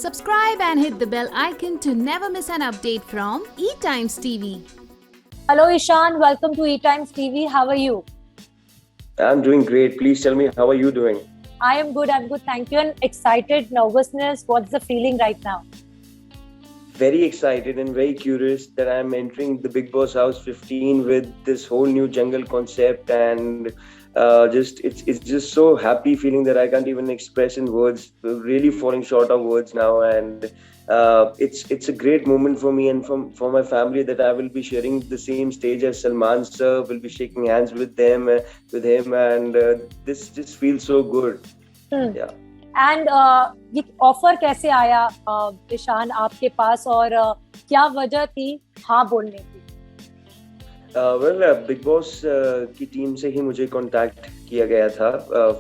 Subscribe and hit the bell icon to never miss an update from eTimes TV. Hello Ishan, welcome to eTimes TV. How are you? I'm doing great. Please tell me, how are you doing? I am good, thank you. And excited, nervousness, what's the feeling right now? Very excited and very curious that I'm entering the Bigg Boss House 15 with this whole new jungle concept, and it's just so happy feeling that I can't even express in words. Really falling short of words now, and it's a great moment for me and for my family that I will be sharing the same stage as Salman sir. Will be shaking hands with them, with him, and this just feels so good. Yeah. And ये offer कैसे आया ईशान आपके पास, और क्या वजह थी हाँ बोलने की? बिग बॉस की टीम से ही मुझे कांटेक्ट किया गया था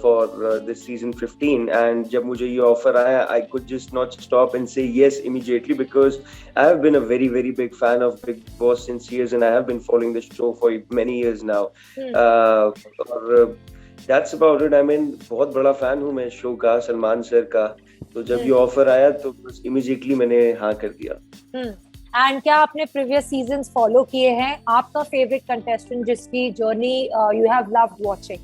फॉर दिस सीजन 15, एंड जब मुझे ये ऑफर आया I could just not stop and say yes immediately, because I have been a very very big fan of Bigg Boss since years and I have been following the show for many years now, और that's about it. I mean बहुत बड़ा fan हूँ मैं show का, Salman sir का, तो जब ये ऑफर आया तो बस इमीडिएटली मैंने हाँ कर दिया. एंड क्या आपने प्रीवियस सीजन्स फॉलो किए हैं? आपका फेवरेट कंटेस्टेंट जिसकी journey you have loved watching?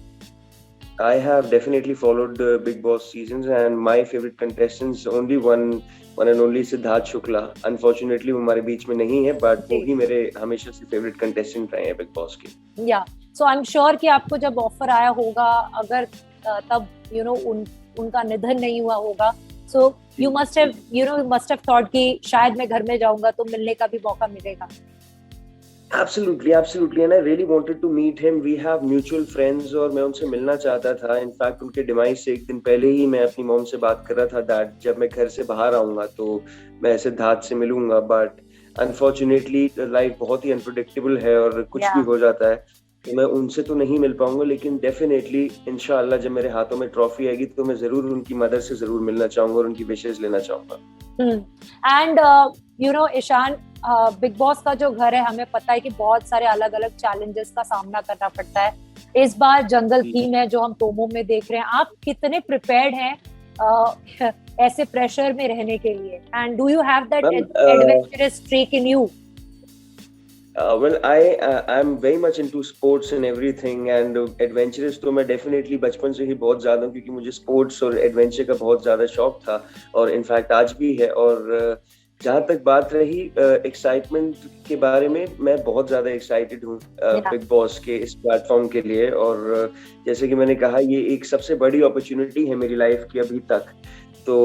I have definitely followed the Bigg Boss seasons, and my favorite contestants only one and only Siddharth Shukla. Unfortunately वो हमारे बीच में नहीं है, but वो ही मेरे हमेशा से favorite contestant रहे हैं Bigg Boss के. Yeah, so I'm sure कि आपको जब ऑफर आया होगा, अगर तब उनका निधन नहीं हुआ होगा, so you must have thought कि शायद मैं घर में जाऊंगा तो मिलने का भी मौका मिलेगा. Absolutely, and I really wanted to meet him. We have mutual friends और मैं उनसे मिलना चाहता था. In fact, उनके डिमाइज से एक दिन पहले ही मैं अपनी मॉम से बात कर रहा था दैट जब मैं घर से बाहर आऊंगा तो मैं सिद्धार्थ से मिलूंगा, बट अनफॉर्चुनेटली लाइफ बहुत ही अनप्रेडिक्टेबल है और कुछ भी हो जाता है, तो मैं उनसे तो नहीं मिल पाऊंगा, लेकिन डेफिनेटली इंशाल्लाह जब मेरे हाथों में ट्रॉफी आएगी तो मैं जरूर उनकी मदर से जरूर मिलना चाहूंगा और उनकी विशेष लेना चाहूंगा. एंड ईशान, बिग बॉस का जो घर है, हमें पता है कि बहुत सारे अलग अलग चैलेंजेस का सामना करना पड़ता है. इस बार जंगल थीम है जो हम प्रोमो में देख रहे हैं. आप कितने प्रिपेयर्ड हैं ऐसे प्रेशर में रहने के लिए? And do you have that adventurous streak in you? I'm very much into sports and everything, and adventurous तो मैं definitely बचपन से ही बहुत ज्यादा हूँ, क्योंकि मुझे sports और adventure का बहुत ज्यादा शौक था और इनफैक्ट आज भी है. और जहाँ तक बात रही एक्साइटमेंट के बारे में, मैं बहुत ज्यादा एक्साइटेड हूँ बिग बॉस के इस प्लेटफॉर्म के लिए, और जैसे कि मैंने कहा ये एक सबसे बड़ी अपॉर्चुनिटी है मेरी लाइफ की अभी तक, तो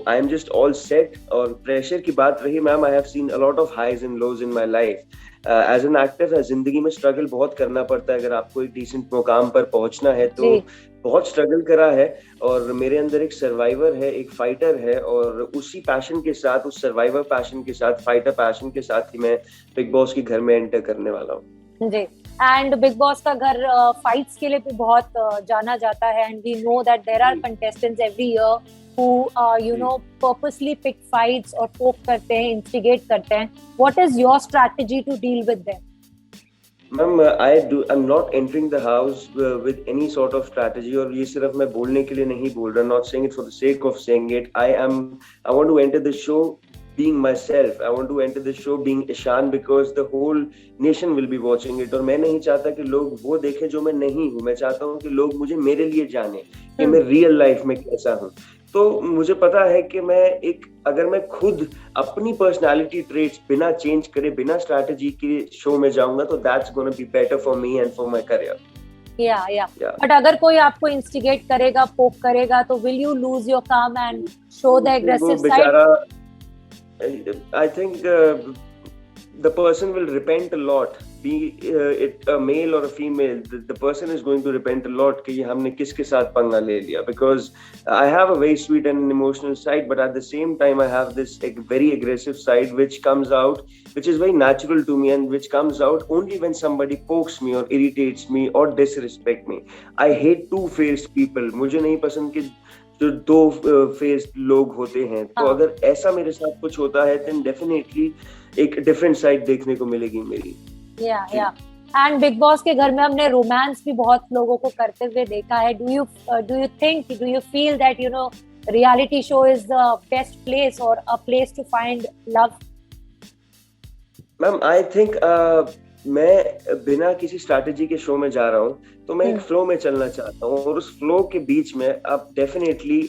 I am just all set. और प्रेशर की बात रही ma'am, I have seen a lot of highs and lows in my life. As an actor जिंदगी में स्ट्रगल बहुत करना पड़ता है. अगर आपको एक डिसेंट मुकाम पर पहुंचना है तो बहुत स्ट्रगल करा है, और मेरे अंदर एक सर्वाइवर है, एक फाइटर है, और उसी पैशन के साथ, उस सर्वाइवर पैशन के साथ, फाइटर पैशन के साथ ही मैं बिग बॉस के घर में एंटर करने वाला हूँ. जी, एंड बिग बॉस का घर फाइट्स के लिए भी बहुत जाना जाता है, and we know that there are contestants every year who purposely pick fights और poke करते हैं, instigate करते हैं. What is your strategy to deal with them? Ma'am, I'm not entering the house with any sort of strategy, और ये सिर्फ मैं बोलने के लिए नहीं बोल रहा, not saying it for the sake of saying it. I want to enter the show being myself. I want to enter the show being Ishan, because the whole nation will be watching it. और मैं नहीं चाहता कि लोग वो देखें जो मैं नहीं हूँ. मैं चाहता हूँ कि लोग मुझे मेरे लिए जाने कि मैं रियल लाइफ में कैसा हूँ. तो मुझे पता है कि अगर मैं खुद अपनी पर्सनालिटी ट्रेट्स बिना चेंज करे, बिना स्ट्रैटेजी के शो में जाऊंगा, तो that's gonna be better for me and for my career. या बट अगर कोई आपको इंस्टिगेट करेगा, पोक करेगा, तो विल यू लूज योर काम and show the aggressive side? I think the person will repent a lot, be it a male or a female. The person is going to repent a lot कि हमने किसके साथ पंगा ले लिया, because I have a very sweet and emotional side, but at the same time I have this very aggressive side which comes out, which is very natural to me, and which comes out only when somebody pokes me or irritates me or disrespect me. I hate two-faced people. मुझे नहीं पसंद कि जो दो face लोग होते हैं, तो अगर ऐसा मेरे साथ कुछ होता है then definitely एक डिफरेंट साइड देखने को मिलेगी मेरी. या एंड बिग बॉस के घर में हमने रोमांस भी बहुत लोगों को करते हुए देखा है. Do you think, do you feel that reality show is the best place or a place to find love? Ma'am I think मैं बिना किसी स्ट्रैटेजी के शो में जा रहा हूँ, तो मैं एक फ्लो में चलना चाहता हूँ, और उस फ्लो के बीच में आप डेफिनेटली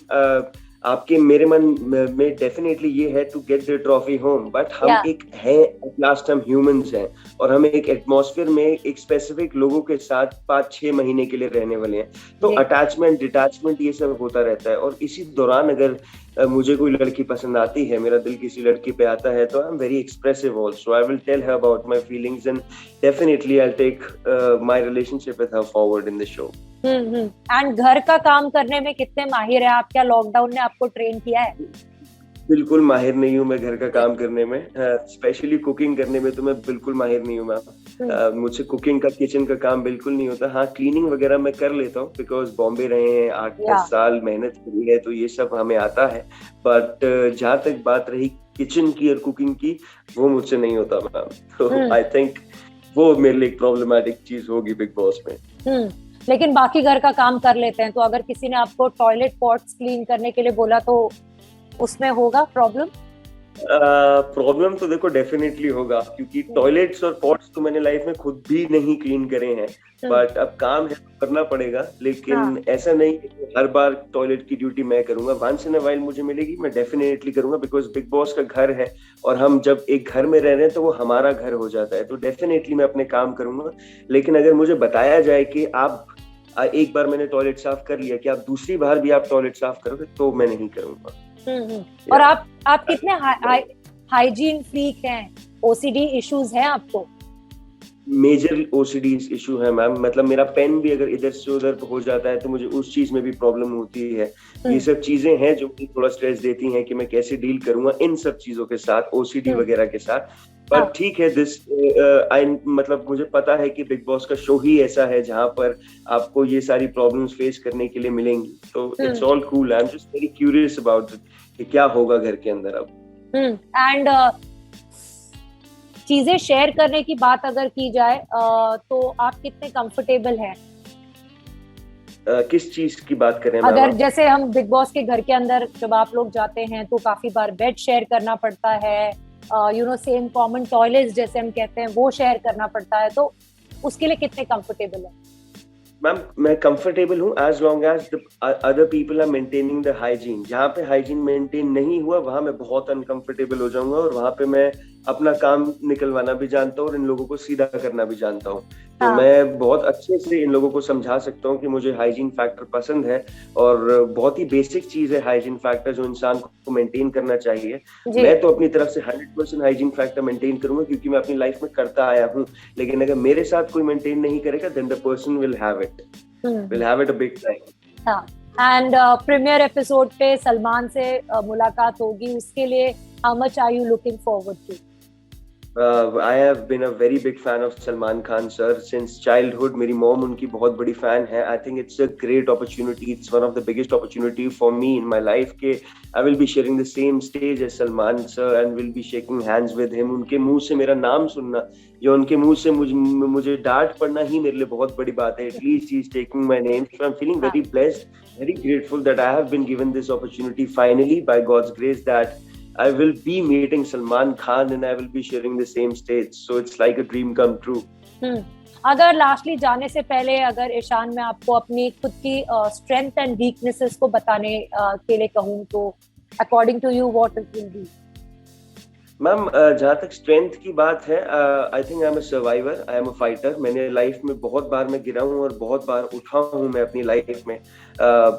आपके मेरे मन में डेफिनेटली ये है to get the trophy home, but हम एक है एट लास्ट हम ह्यूमंस हैं, और हम एक एटमॉस्फेयर में एक स्पेसिफिक लोगों के साथ 5-6 महीने के लिए रहने वाले हैं, तो अटैचमेंट डिटैचमेंट ये सब होता रहता है, और इसी दौरान अगर मुझे कोई लड़की पसंद आती है, मेरा दिल किसी लड़की पे आता है, तो I am very expressive also, I will tell her about my feelings and definitely I will take my relationship with her forward in the show. And घर का काम करने में कितने माहिर हैं आप? क्या लॉकडाउन ने आपको ट्रेन किया है? बिल्कुल माहिर नहीं हूँ मैं घर का काम करने में, स्पेशली कुकिंग करने में तो मैं बिल्कुल माहिर नहीं हूँ मैम। मुझे कुकिंग का, किचन का काम बिल्कुल नहीं होता। हाँ, क्लीनिंग वगैरह मैं कर लेता हूँ, बिकॉज बॉम्बे रहे हैं 8-10 साल, मेहनत करी है, तो ये सब हमें आता है, बट जहाँ तक बात रही किचन की और कुकिंग की, वो मुझसे नहीं होता मैम, तो आई थिंक वो मेरे लिए एक प्रॉब्लमेटिक चीज होगी बिग बॉस में। लेकिन बाकी घर का काम कर लेते हैं, तो अगर किसी ने आपको टॉयलेट पॉट्स क्लीन करने के लिए बोला तो उसमें होगा प्रॉब्लम? प्रॉब्लम तो देखो डेफिनेटली होगा, क्योंकि टॉयलेट्स और पॉट्स तो मैंने लाइफ में खुद भी नहीं क्लीन करे हैं, बट अब काम है तो करना पड़ेगा, लेकिन ऐसा नहीं कि हर बार टॉयलेट की ड्यूटी मैं करूंगा। वंस इन अ व्हाइल मुझे मिलेगी, मैं डेफिनेटली करूंगा, बिकॉज बिग बॉस का घर है, और हम जब एक घर में रह रहे हैं तो वो हमारा घर हो जाता है, तो डेफिनेटली मैं अपने काम करूंगा। लेकिन अगर मुझे बताया जाए कि आप एक बार मैंने टॉयलेट साफ कर लिया, कि आप दूसरी बार भी आप टॉयलेट साफ करोगे, तो मैं नहीं करूंगा। और आप कितने हाइजीन फ्रीक हैं? ओसीडी इश्यूज हैं आपको? मेजर ओसीडी इशू है मैम, मतलब मेरा पेन भी अगर इधर से उधर हो जाता है तो मुझे उस चीज में भी प्रॉब्लम होती है। ये सब चीजें हैं जो मुझे थोड़ा स्ट्रेस देती हैं कि मैं कैसे डील करूंगा इन सब चीजों के साथ, ओसीडी वगैरह के साथ। पर ठीक है, दिस मतलब मुझे पता है कि बिग बॉस का शो ही ऐसा है जहां पर आपको ये सारी प्रॉब्लम्स फेस करने के लिए मिलेंगी, तो it's all cool. I am just very curious about कि क्या होगा घर के अंदर अब। एंड चीजें शेयर करने की बात अगर की जाए तो आप कितने कंफर्टेबल हैं? किस चीज की बात करें? अगर जैसे हम बिग बॉस के घर के अंदर जब आप लोग जाते हैं तो काफी बार बेड शेयर करना पड़ता है, सेम कॉमन टॉयलेट्स जैसे हम कहते हैं वो शेयर करना पड़ता है, तो उसके लिए कितने कंफर्टेबल है? मैम मैं कंफर्टेबल हूँ as long as other people are maintaining the hygiene. जहाँ पे हाइजीन मेंटेन नहीं हुआ वहां मैं बहुत अनकंफर्टेबल हो जाऊंगा, और वहां पे मैं अपना काम निकलवाना भी जानता हूँ और इन लोगों को सीधा करना भी जानता हूँ। तो मैं बहुत अच्छे से इन लोगों को समझा सकता हूँ कि मुझे हाइजीन फैक्टर पसंद है, और बहुत ही बेसिक चीज है हाइजीन फैक्टर जो इंसान को मेंटेन करना चाहिए। मैं तो अपनी तरफ से 100% हाइजीन फैक्टर मेंटेन करूंगा, क्योंकि मैं अपनी लाइफ में करता आया हूँ, लेकिन अगर मेरे साथ कोई मेंटेन नहीं करेगा then the person will have it a big time. And premier episode पे सलमान से मुलाकात होगी, उसके लिए how much are you looking forward to? I have been a very big fan of Salman Khan sir since childhood. मेरी mom उनकी बहुत बड़ी fan है. I think it's a great opportunity. It's one of the biggest opportunity for me in my life के I will be sharing the same stage as Salman sir and will be shaking hands with him. उनके मुंह से मेरा नाम सुनना या उनके मुंह से मुझे डांट पड़ना ही मेरे लिए बहुत बड़ी बात है. At least he is taking my name. So I'm feeling very blessed, very grateful that I have been given this opportunity finally by God's grace that I will be meeting Salman Khan and I will be sharing the same stage. So it's like a dream come true. अगर lastly जाने से पहले अगर ईशान मैं आपको अपनी खुद की स्ट्रेंथ एंड वीकनेसेस को बताने के लिए कहूँ तो according to you what it will be? Ma'am जहाँ तक स्ट्रेंथ की बात है, I think I am a survivor, I am a fighter. मैंने लाइफ में बहुत बार मैं गिरा हूँ और बहुत बार उठा हूँ मैं अपनी लाइफ में.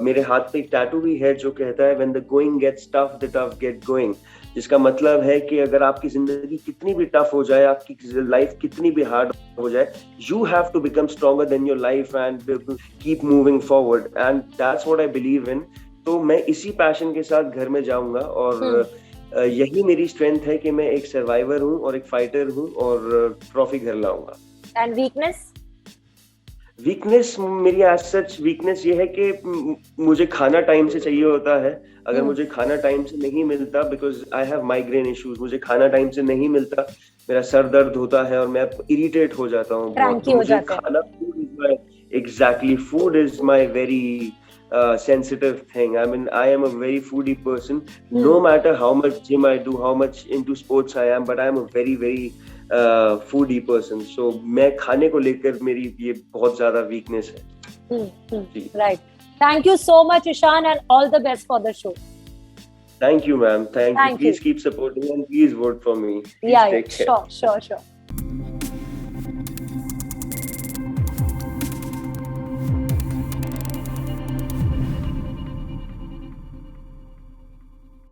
मेरे हाथ पे एक टैटू भी है जो कहता है when the going gets tough the tough get going, जिसका मतलब है कि अगर आपकी जिंदगी कितनी भी टफ हो जाए, आपकी लाइफ कितनी भी हार्ड हो जाए, you have to become stronger then your life and keep moving forward and that's what I believe in. तो मैं इसी पैशन के साथ घर में जाऊंगा और यही मेरी स्ट्रेंथ है कि मैं एक सर्वाइवर हूँ और एक फाइटर हूँ और ट्रॉफी घर लाऊंगा. एंड वीकनेस मेरी एज सच वीकनेस ये है कि मुझे खाना टाइम से चाहिए होता है. अगर मुझे खाना टाइम से नहीं मिलता, because I have migraine issues, मुझे खाना टाइम से नहीं मिलता, मेरा सर दर्द होता है और मैं इरिटेट हो जाता हूँ. खाना exactly food is my very sensitive thing. I mean, I am a very foodie person. No matter how much gym I do, how much into sports I am, but I am a very very foodie person. So मैं खाने को लेकर मेरी ये बहुत ज़्यादा weakness है. Right. Thank you so much, Ishan, and all the best for the show. Thank you, ma'am. Thank you. Thank Please you. keep supporting and please vote for me. Please Yeah, take care. sure.